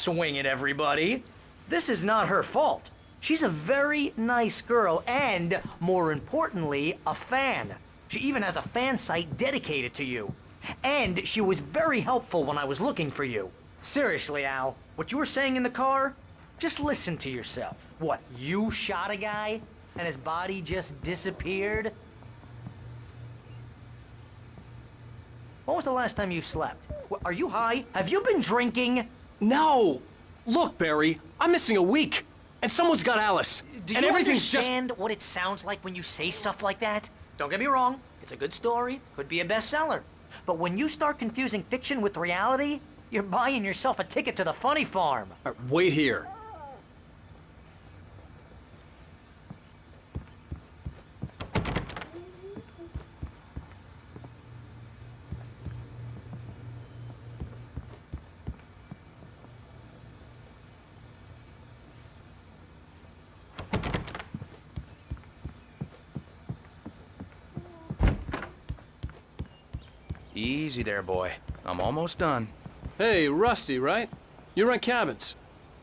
swing it, everybody. This is not her fault. She's a very nice girl and, more importantly, a fan. She even has a fan site dedicated to you. And she was very helpful when I was looking for you. Seriously, Al, what you were saying in the car, just listen to yourself. What, you shot a guy and his body just disappeared? When was the last time you slept? Are you high? Have you been drinking? No! Look, Barry, I'm missing a week, and someone's got Alice. Do and you everything's understand what it sounds like when you say stuff like that? Don't get me wrong, it's a good story, could be a bestseller. But when you start confusing fiction with reality, you're buying yourself a ticket to the funny farm. Wait here. Easy there, boy. I'm almost done. Hey, Rusty, right? You rent cabins.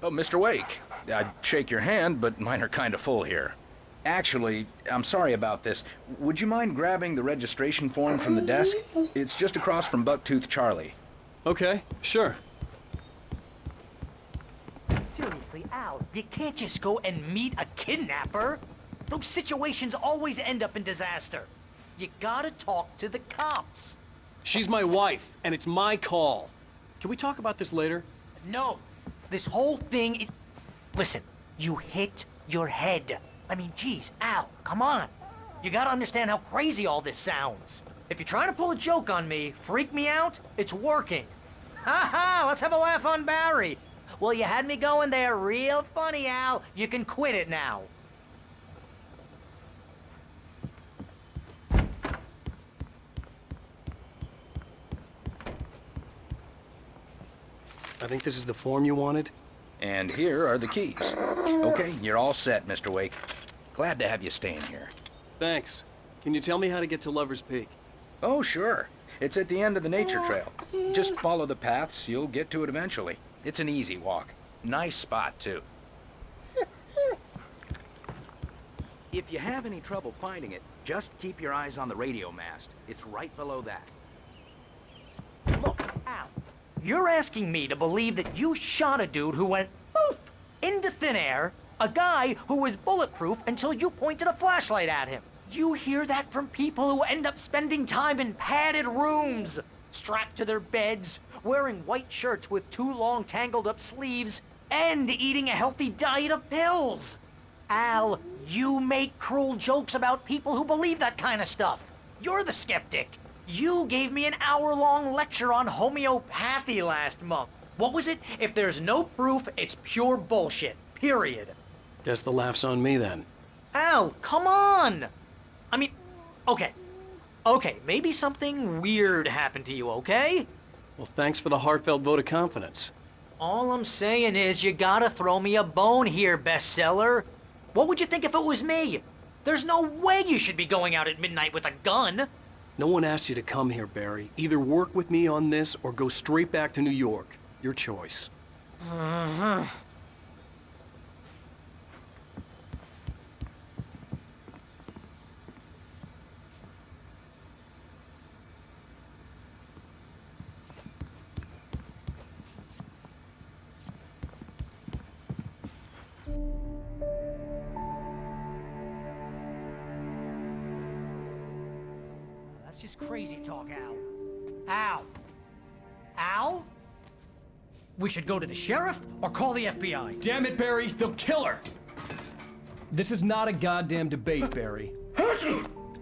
Oh, Mr. Wake. I'd shake your hand, but mine are kind of full here. Actually, I'm sorry about this. Would you mind grabbing the registration form from the desk? It's just across from Bucktooth Charlie. Okay, sure. Seriously, Al, you can't just go and meet a kidnapper. Those situations always end up in disaster. You gotta talk to the cops. She's my wife, and it's my call. Can we talk about this later? No, this whole thing Listen, you hit your head. I mean, geez, Al, come on. You gotta understand how crazy all this sounds. If you're trying to pull a joke on me, freak me out, it's working. Ha ha, let's have a laugh on Barry. Well, you had me going there real funny, Al. You can quit it now. I think this is the form you wanted. And here are the keys. Okay, you're all set, Mr. Wake. Glad to have you staying here. Thanks. Can you tell me how to get to Lover's Peak? Oh, sure. It's at the end of the nature trail. Just follow the paths, you'll get to it eventually. It's an easy walk. Nice spot, too. If you have any trouble finding it, just keep your eyes on the radio mast. It's right below that. Look, Al, you're asking me to believe that you shot a dude who went poof into thin air, a guy who was bulletproof until you pointed a flashlight at him. You hear that from people who end up spending time in padded rooms, strapped to their beds, wearing white shirts with too long tangled up sleeves, and eating a healthy diet of pills. Al, you make cruel jokes about people who believe that kind of stuff. You're the skeptic. You gave me an hour-long lecture on homeopathy last month. What was it? If there's no proof, it's pure bullshit. Period. Guess the laugh's on me then. Al, come on! I mean, okay, maybe something weird happened to you, okay? Well, thanks for the heartfelt vote of confidence. All I'm saying is you gotta throw me a bone here, bestseller. What would you think if it was me? There's no way you should be going out at midnight with a gun. No one asked you to come here, Barry. Either work with me on this or go straight back to New York. Your choice. That's just crazy talk, Al. Al? Al? We should go to the sheriff or call the FBI. Damn it, Barry, they'll kill her! This is not a goddamn debate, Barry.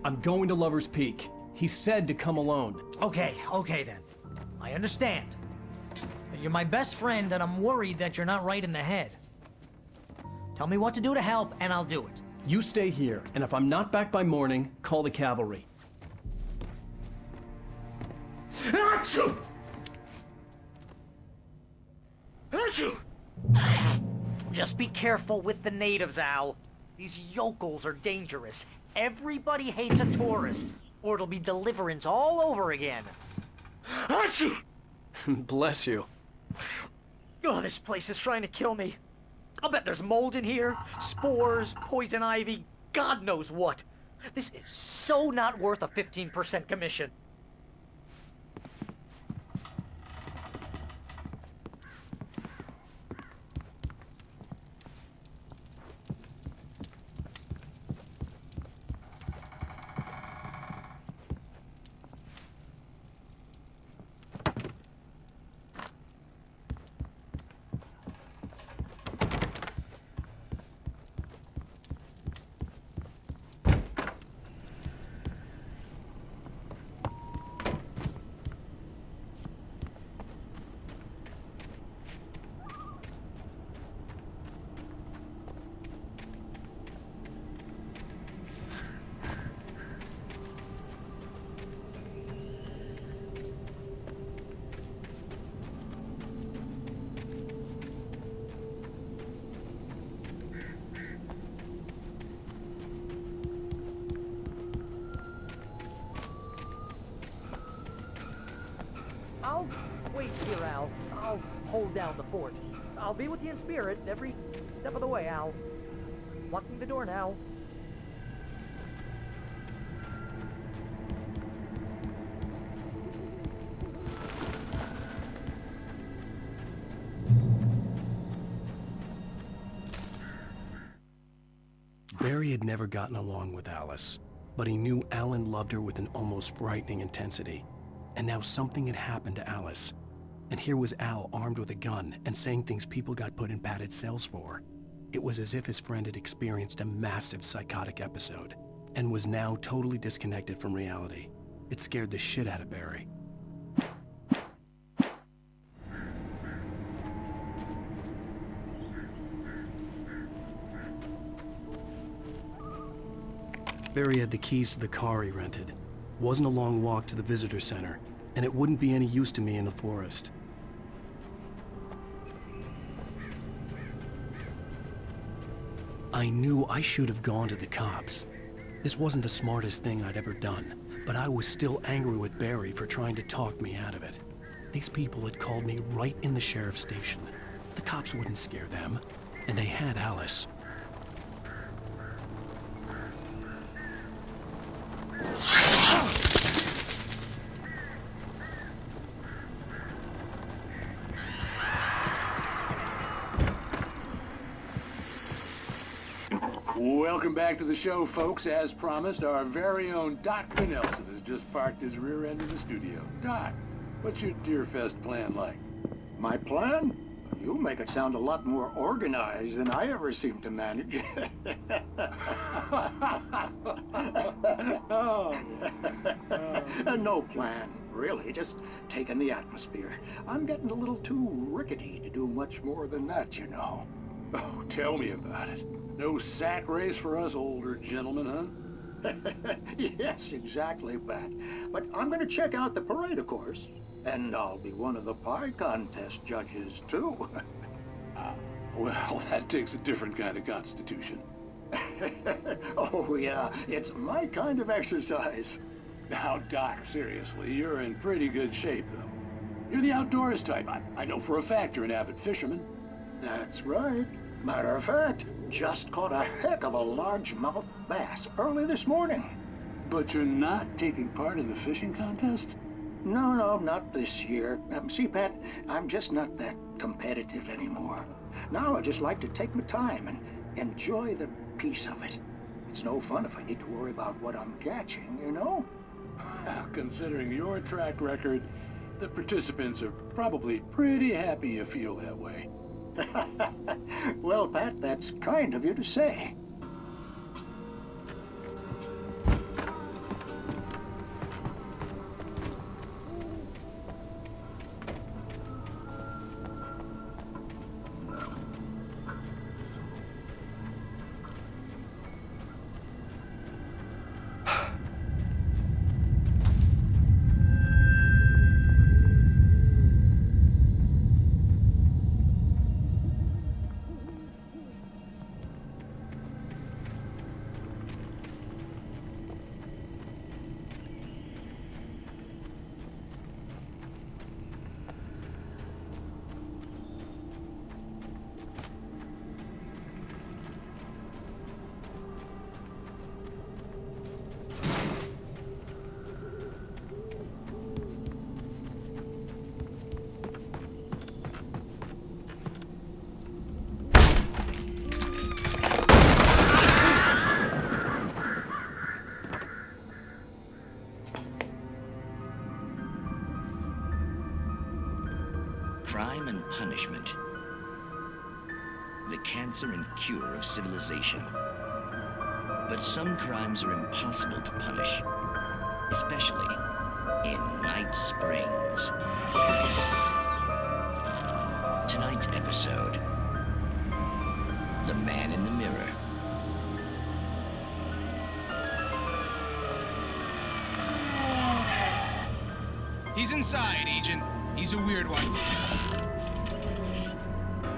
I'm going to Lover's Peak. He said to come alone. Okay then. I understand. You're my best friend and I'm worried that you're not right in the head. Tell me what to do to help and I'll do it. You stay here, and if I'm not back by morning, call the cavalry. Achoo! Achoo! Just be careful with the natives, Al. These yokels are dangerous. Everybody hates a tourist, or it'll be Deliverance all over again. Achoo! Bless you. Oh, this place is trying to kill me. I'll bet there's mold in here, spores, poison ivy, God knows what. This is so not worth a 15% commission. I'll wait here, Al. I'll hold down the fort. I'll be with you in spirit every step of the way, Al. Locking the door now. Barry had never gotten along with Alice, but he knew Alan loved her with an almost frightening intensity. And now something had happened to Alice. And here was Al armed with a gun and saying things people got put in padded cells for. It was as if his friend had experienced a massive psychotic episode and was now totally disconnected from reality. It scared the shit out of Barry. Barry had the keys to the car he rented. Wasn't a long walk to the visitor center, and it wouldn't be any use to me in the forest. I knew I should have gone to the cops. This wasn't the smartest thing I'd ever done, but I was still angry with Barry for trying to talk me out of it. These people had called me right in the sheriff's station. The cops wouldn't scare them, and they had Alice. Welcome back to the show, folks. As promised, our very own Doc Nelson has just parked his rear end in the studio. Doc, what's your Deerfest plan like? My plan? You make it sound a lot more organized than I ever seem to manage. No plan, really. Just taking the atmosphere. I'm getting a little too rickety to do much more than that, you know. Oh, tell me about it. No sack race for us older gentlemen, huh? Yes, exactly, Pat. But I'm going to check out the parade, of course. And I'll be one of the pie contest judges, too. Well, that takes a different kind of constitution. Oh, yeah. It's my kind of exercise. Now, Doc, seriously, you're in pretty good shape, though. You're the outdoors type. I know for a fact you're an avid fisherman. That's right. Matter of fact, just caught a heck of a largemouth bass early this morning. But you're not taking part in the fishing contest? No, not this year. See, Pat, I'm just not that competitive anymore. Now I just like to take my time and enjoy the peace of it. It's no fun if I need to worry about what I'm catching, you know? Considering your track record, the participants are probably pretty happy you feel that way. Well, Pat, that's kind of you to say. punishment. The cancer and cure of civilization. But some crimes are impossible to punish, especially in Night Springs. Tonight's episode, The Man in the Mirror. He's inside, Agent. He's a weird one.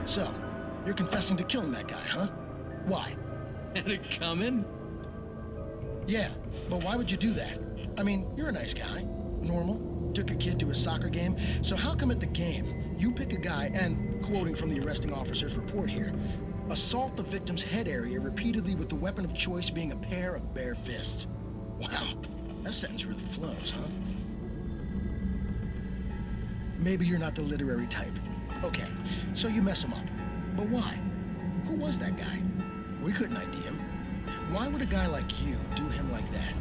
So, you're confessing to killing that guy, huh? Why? Had it coming? Yeah, but why would you do that? I mean, you're a nice guy. Normal. Took your kid to a soccer game. So how come at the game, you pick a guy and, quoting from the arresting officer's report here, assault the victim's head area repeatedly with the weapon of choice being a pair of bare fists? Wow, that sentence really flows, huh? Maybe you're not the literary type. Okay, so you mess him up. But why? Who was that guy? We couldn't ID him. Why would a guy like you do him like that?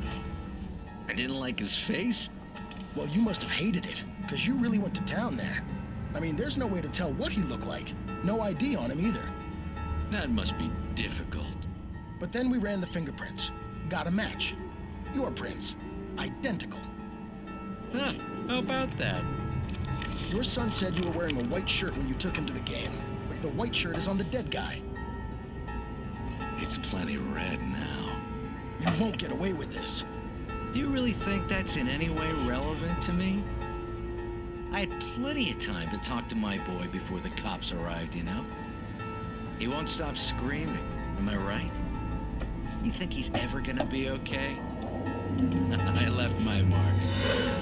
I didn't like his face? Well, you must have hated it, because you really went to town there. I mean, there's no way to tell what he looked like. No ID on him either. That must be difficult. But then we ran the fingerprints. Got a match. Your prints. Identical. Huh, how about that? Your son said you were wearing a white shirt when you took him to the game. But the white shirt is on the dead guy. It's plenty red now. You won't get away with this. Do you really think that's in any way relevant to me? I had plenty of time to talk to my boy before the cops arrived, you know? He won't stop screaming, am I right? You think he's ever gonna be okay? I left my mark.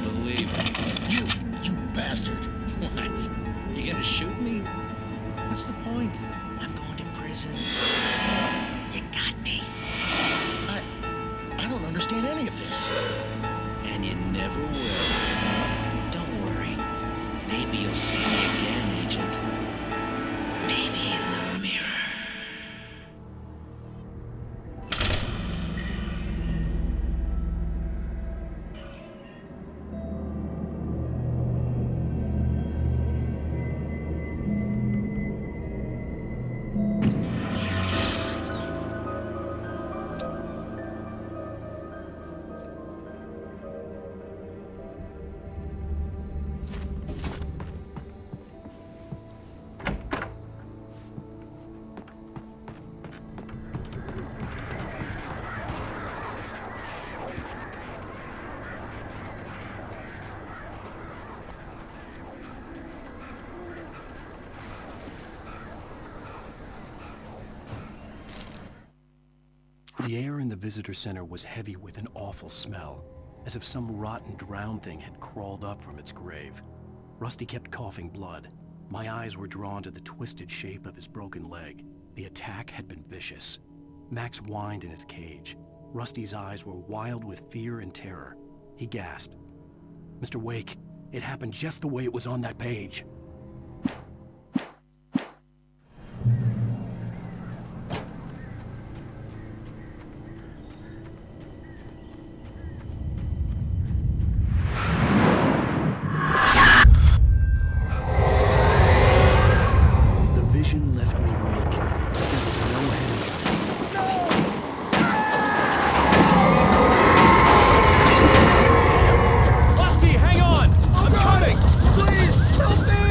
Believe me. You bastard. What? You gonna shoot me? What's the point? I'm going to prison. You got me. I don't understand any of this. And you never will. Don't worry. Maybe you'll see me again, Agent. Maybe in the mirror. The air in the visitor center was heavy with an awful smell, as if some rotten drowned thing had crawled up from its grave. Rusty kept coughing blood. My eyes were drawn to the twisted shape of his broken leg. The attack had been vicious. Max whined in his cage. Rusty's eyes were wild with fear and terror. He gasped. "Mr. Wake, it happened just the way it was on that page." Left me weak. This was no head injury. Rusty, hang on! I'm coming! Please, help me!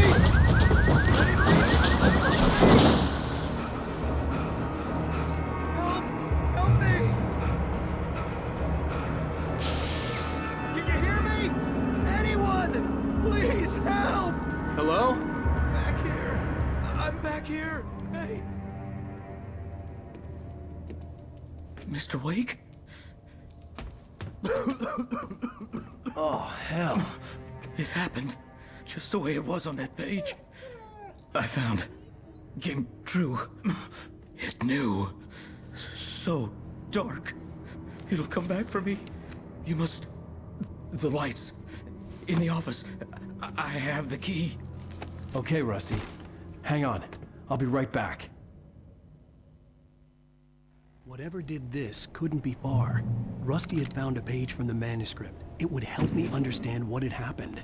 Help me! Can you hear me? Anyone! Please help! Hello? Back here! I'm back here! Hey! Mr. Wake? Oh, hell. It happened just the way it was on that page. I found. Came true. It knew. So dark. It'll come back for me. You must. The lights. In the office. I have the key. Okay, Rusty. Hang on. I'll be right back. Whatever did this couldn't be far. Rusty had found a page from the manuscript. It would help me understand what had happened.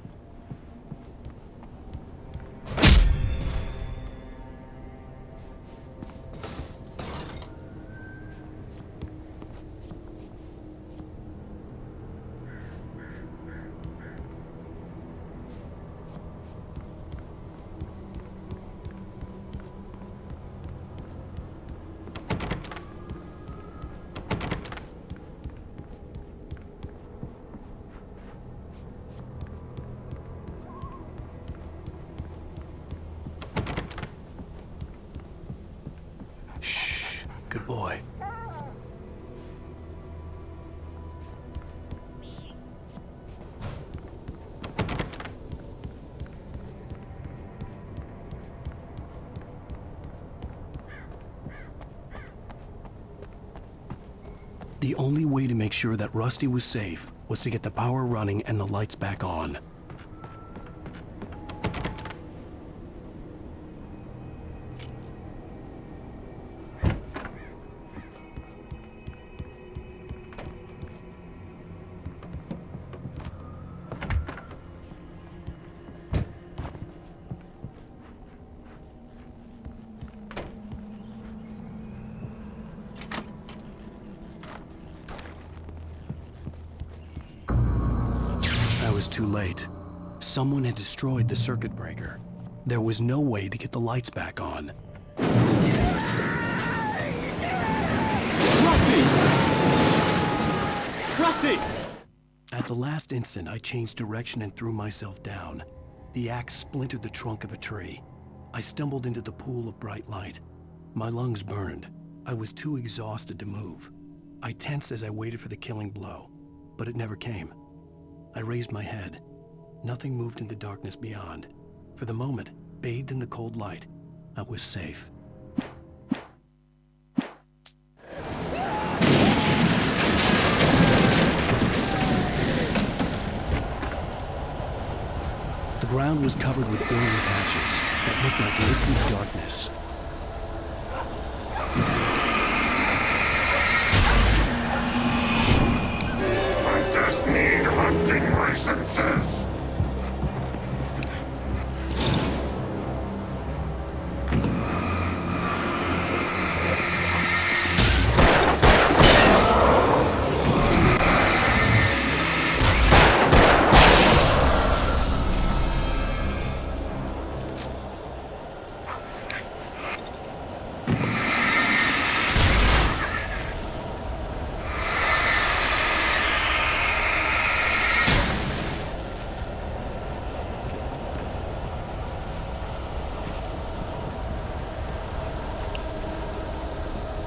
Good boy. The only way to make sure that Rusty was safe was to get the power running and the lights back on. I was too late. Someone had destroyed the circuit breaker. There was no way to get the lights back on. Rusty! Rusty! At the last instant, I changed direction and threw myself down. The axe splintered the trunk of a tree. I stumbled into the pool of bright light. My lungs burned. I was too exhausted to move. I tensed as I waited for the killing blow, but it never came. I raised my head. Nothing moved in the darkness beyond. For the moment, bathed in the cold light, I was safe. The ground was covered with oily patches that looked like liquid darkness. Hunters need hunting licenses.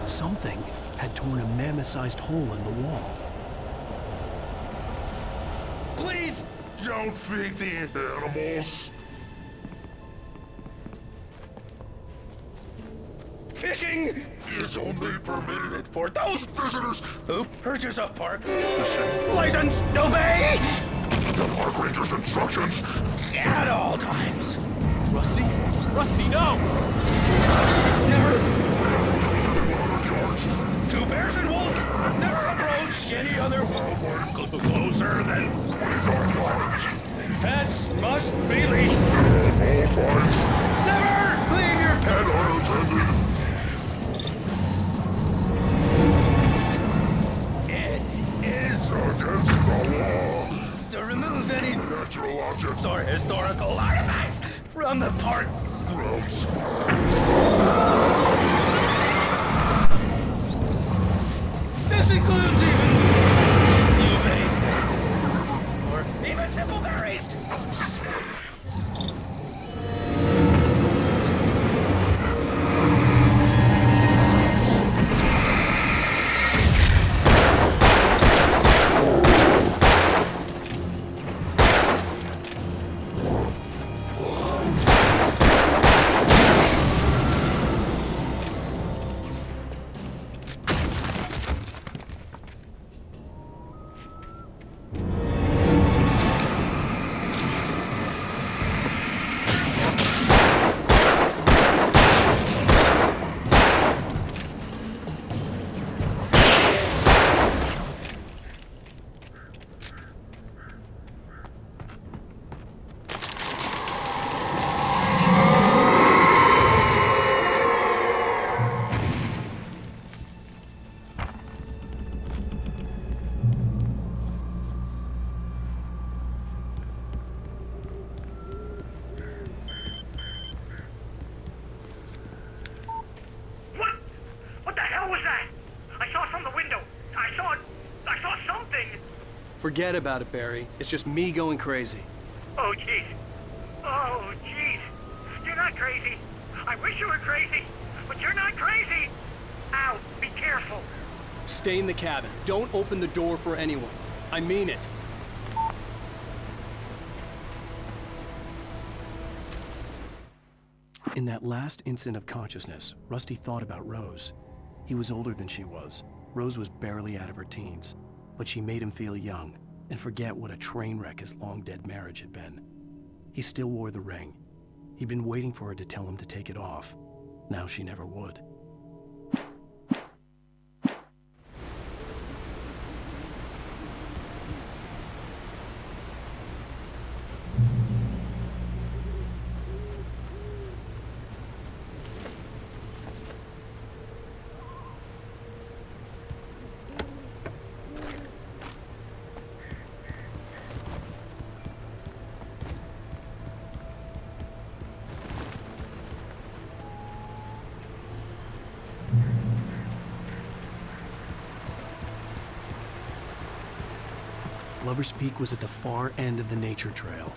Something had torn a mammoth-sized hole in the wall. Please don't feed the animals. Fishing Is only permitted for those visitors who purchase a park license obey the park ranger's instructions. at all times. Rusty? Rusty, no! Two bears and wolves never approach any other wildlife closer than 29 yards. pets must be leashed. All times. Never leave your pet And unattended. It is Against the law. to remove any Natural objects or historical artifacts from the park. grounds. This includes even blueberry or even simple berries. What the hell was that? I saw it from the window. I saw something. Forget about it, Barry. It's just me going crazy. Oh, jeez. Oh, jeez. You're not crazy. I wish you were crazy, but you're not crazy. Ow. Stay in the cabin. Don't open the door for anyone. I mean it. In that last instant of consciousness, Rusty thought about Rose. He was older than she was. Rose was barely out of her teens, but she made him feel young and forget what a train wreck his long-dead marriage had been. He still wore the ring. He'd been waiting for her to tell him to take it off. Now she never would. Lover's Peak was at the far end of the nature trail.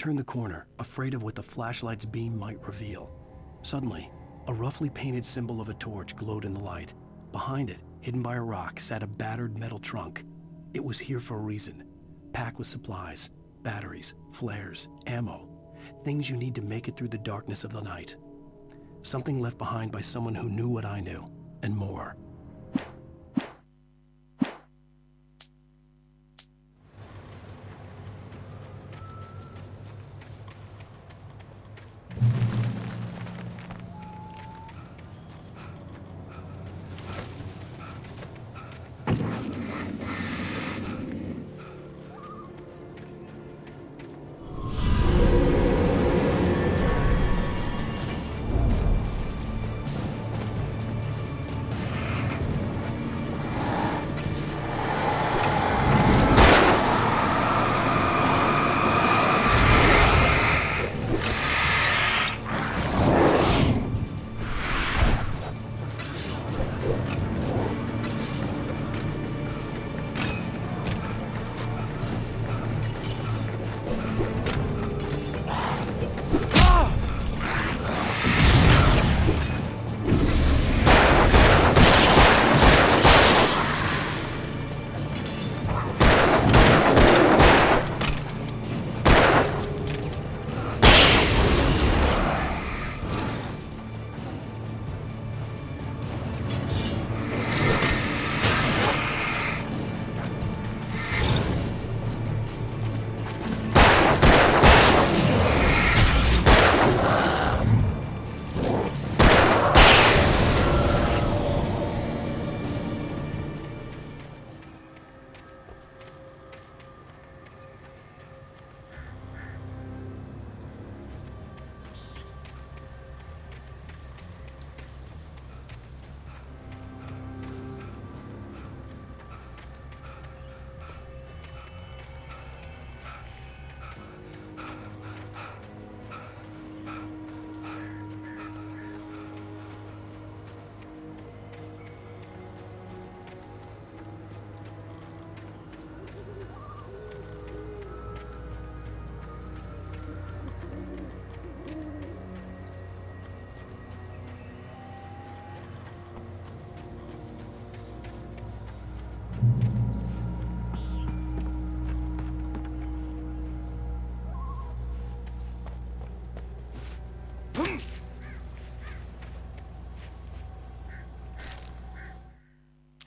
turned the corner, afraid of what the flashlight's beam might reveal. Suddenly, a roughly painted symbol of a torch glowed in the light. Behind it, hidden by a rock, sat a battered metal trunk. It was here for a reason, packed with supplies, batteries, flares, ammo, things you need to make it through the darkness of the night. Something left behind by someone who knew what I knew, and more.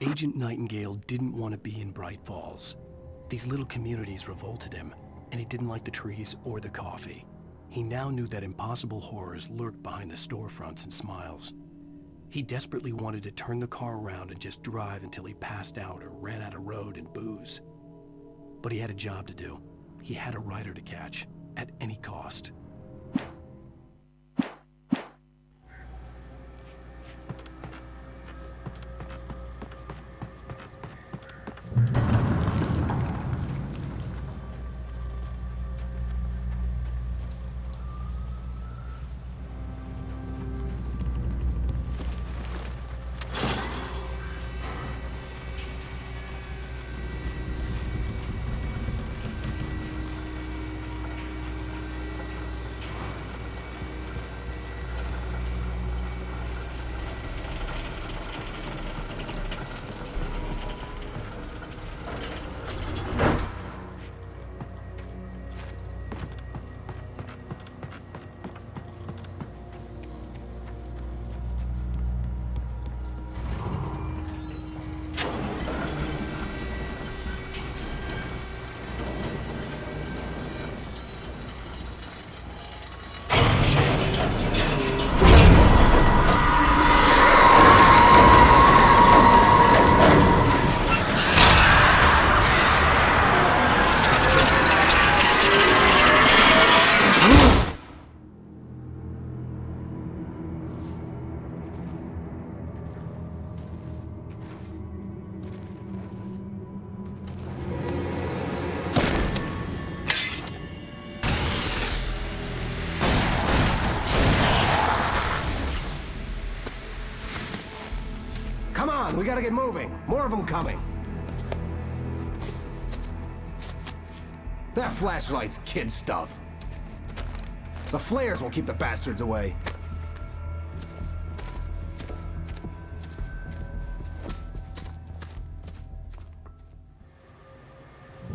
Agent Nightingale didn't want to be in Bright Falls. These little communities revolted him, and he didn't like the trees or the coffee. He now knew that impossible horrors lurked behind the storefronts and smiles. He desperately wanted to turn the car around and just drive until he passed out or ran out of road and booze. But he had a job to do. He had a rider to catch, at any cost. Come on, we gotta get moving. More of them coming. That flashlight's kid stuff. The flares will keep the bastards away.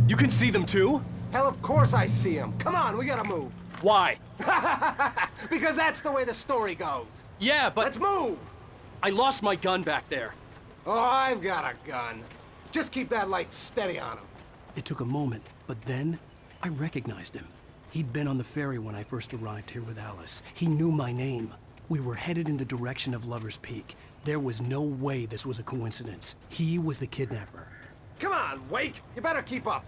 You can see them too? Hell, of course I see them. Come on, we gotta move. Why? Because that's the way the story goes. Yeah, but... Let's move! I lost my gun back there. Oh, I've got a gun. Just keep that light steady on him. It took a moment, but then I recognized him. He'd been on the ferry when I first arrived here with Alice. He knew my name. We were headed in the direction of Lover's Peak. There was no way this was a coincidence. He was the kidnapper. Come on, Wake! You better keep up.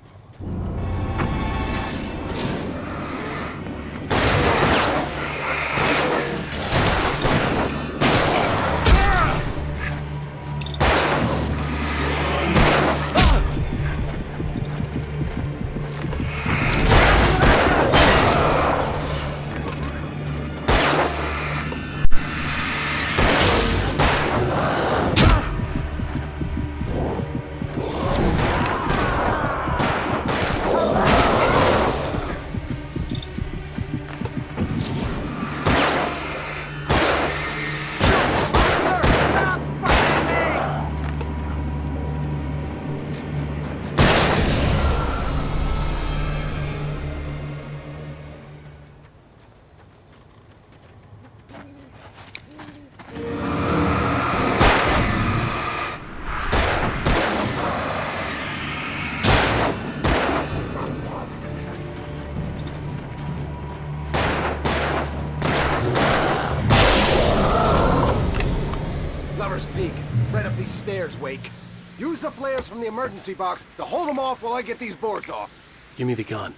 Lover's Peak. Right up these stairs, Wake. Use the flares from the emergency box to hold them off while I get these boards off. Give me the gun.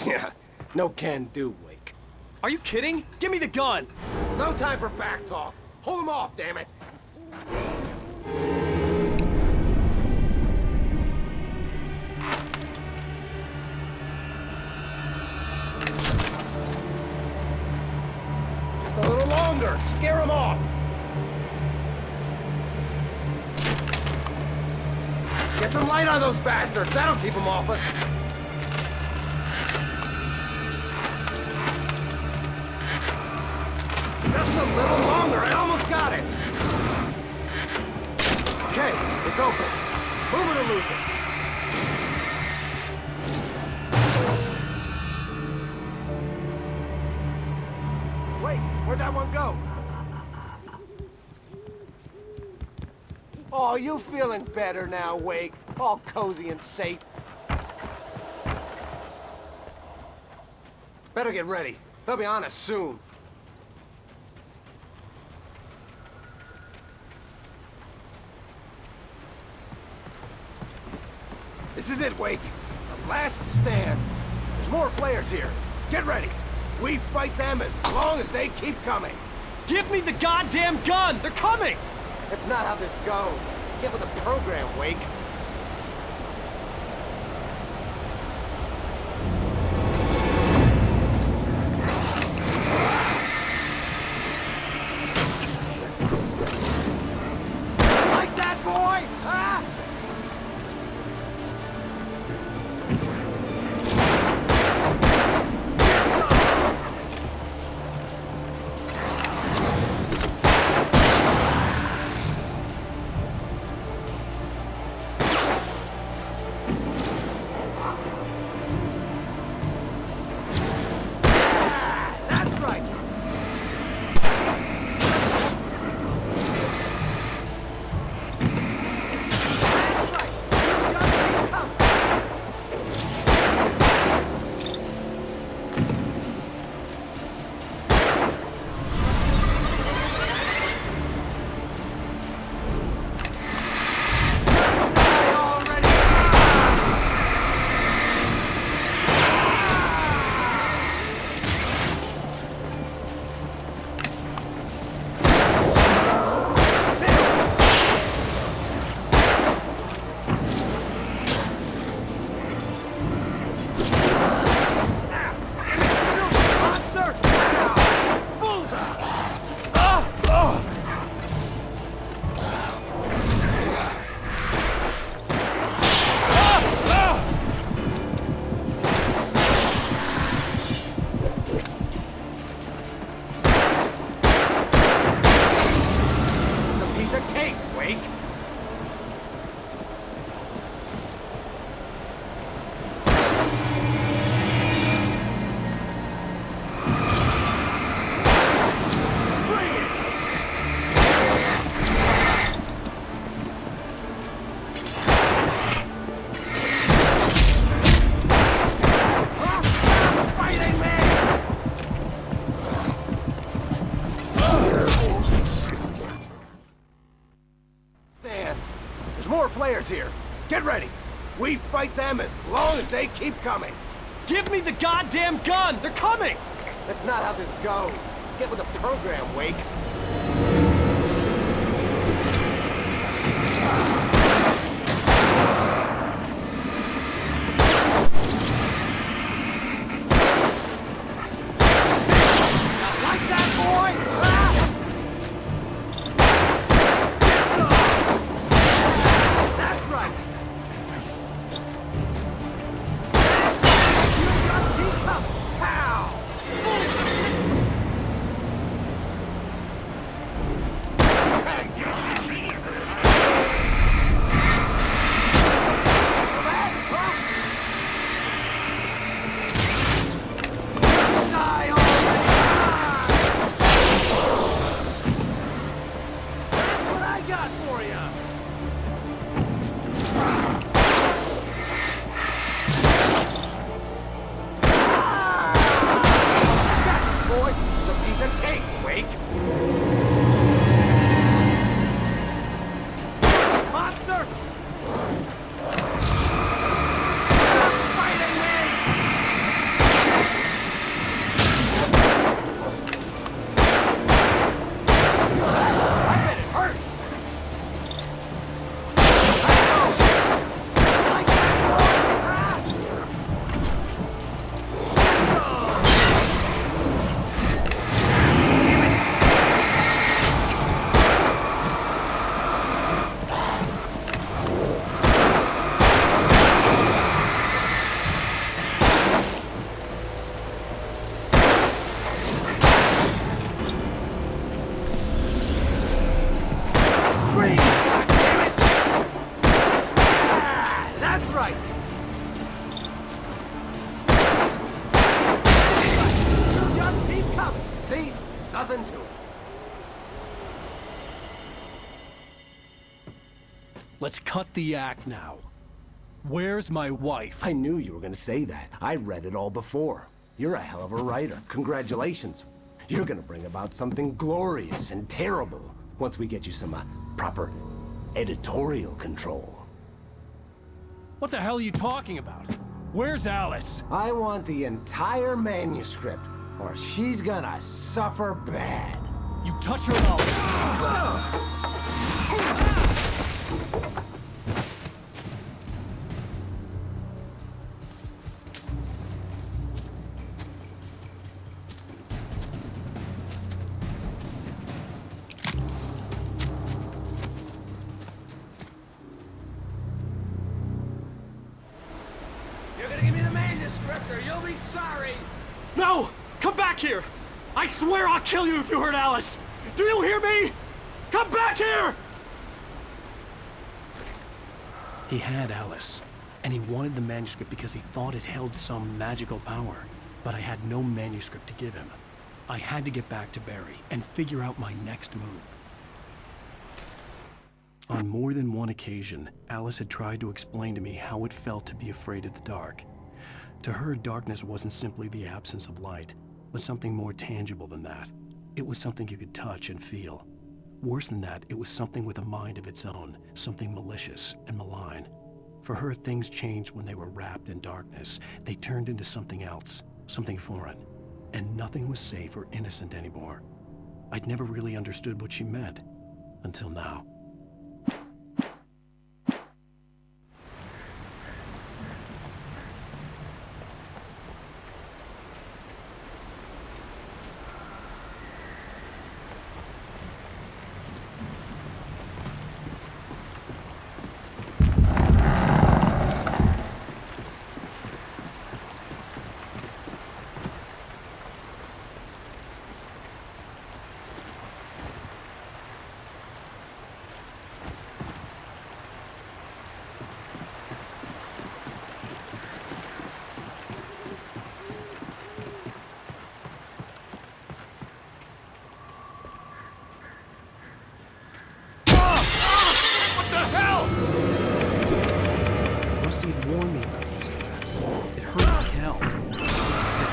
Yeah, no can do, Wake. Are you kidding? Give me the gun! No time for back talk. Hold them off, damn it. Just a little longer. Scare them off. Get some light on those bastards. That'll keep them off us. Just a little longer. I almost got it. Okay, it's open. Move it or lose it. Wait, where'd that one go? Oh, you feeling better now, Wake? All cozy and safe. Better get ready. They'll be on us soon. This is it, Wake. The last stand. There's more flares here. Get ready. We fight them as long as they keep coming. Give me the goddamn gun! They're coming! That's not how this goes. Get with the program, Wake. Like that, boy? Huh? piece of cake, Wake. More flares here. Get ready. We fight them as long as they keep coming. Give me the goddamn gun! They're coming! That's not how this goes. Get with the program, Wake. Like that, boy? That's right. Nothing to it. Let's cut the act now. Where's my wife? I knew you were gonna say that. I read it all before. You're a hell of a writer. Congratulations. You're gonna bring about something glorious and terrible once we get you some proper editorial control. What the hell are you talking about? Where's Alice? I want the entire manuscript, or she's gonna suffer bad. You touch her mouth. You're gonna give me the manuscript, or you'll be sorry. No! Come back here! I swear I'll kill you if you hurt Alice! Do you hear me? Come back here! He had Alice, and he wanted the manuscript because he thought it held some magical power. But I had no manuscript to give him. I had to get back to Barry and figure out my next move. On more than one occasion, Alice had tried to explain to me how it felt to be afraid of the dark. To her, darkness wasn't simply the absence of light, but something more tangible than that. It was something you could touch and feel. Worse than that, it was something with a mind of its own, something malicious and malign. For her, things changed when they were wrapped in darkness. They turned into something else, something foreign, and nothing was safe or innocent anymore. I'd never really understood what she meant, until now. warned me about these traps. It hurt like hell. This step.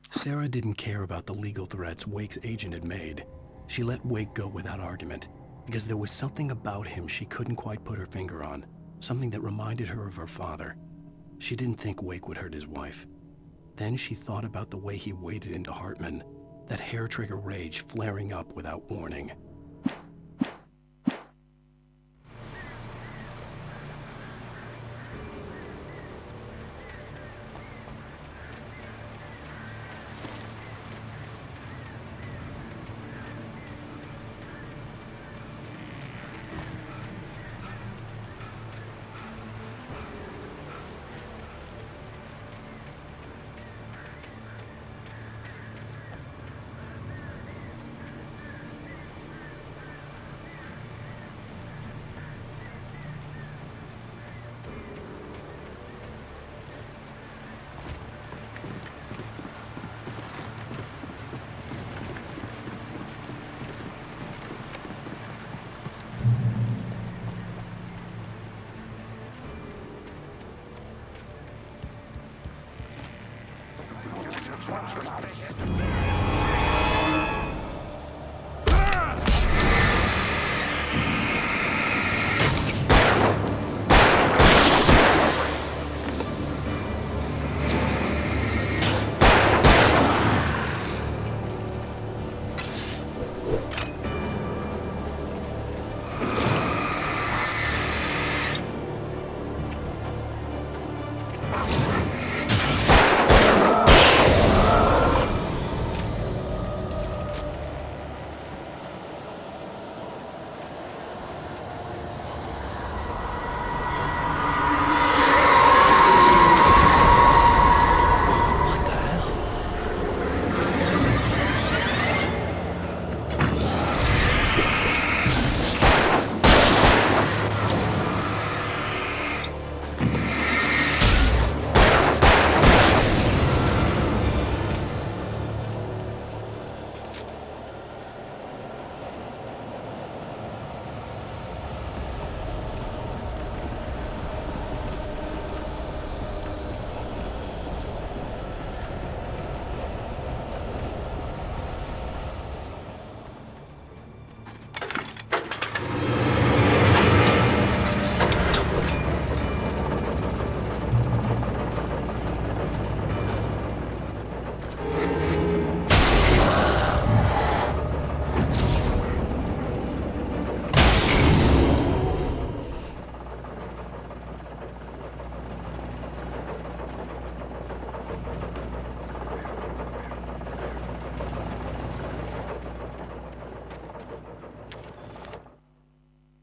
Sarah didn't care about the legal threats Wake's agent had made. She let Wake go without argument, because there was something about him she couldn't quite put her finger on, something that reminded her of her father. She didn't think Wake would hurt his wife. Then she thought about the way he waded into Hartman, that hair-trigger rage flaring up without warning.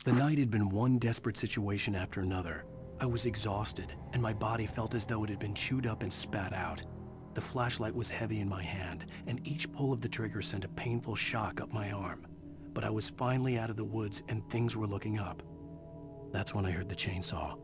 The night had been one desperate situation after another. I was exhausted, and my body felt as though it had been chewed up and spat out. The flashlight was heavy in my hand, and each pull of the trigger sent a painful shock up my arm. But I was finally out of the woods, and things were looking up. That's when I heard the chainsaw.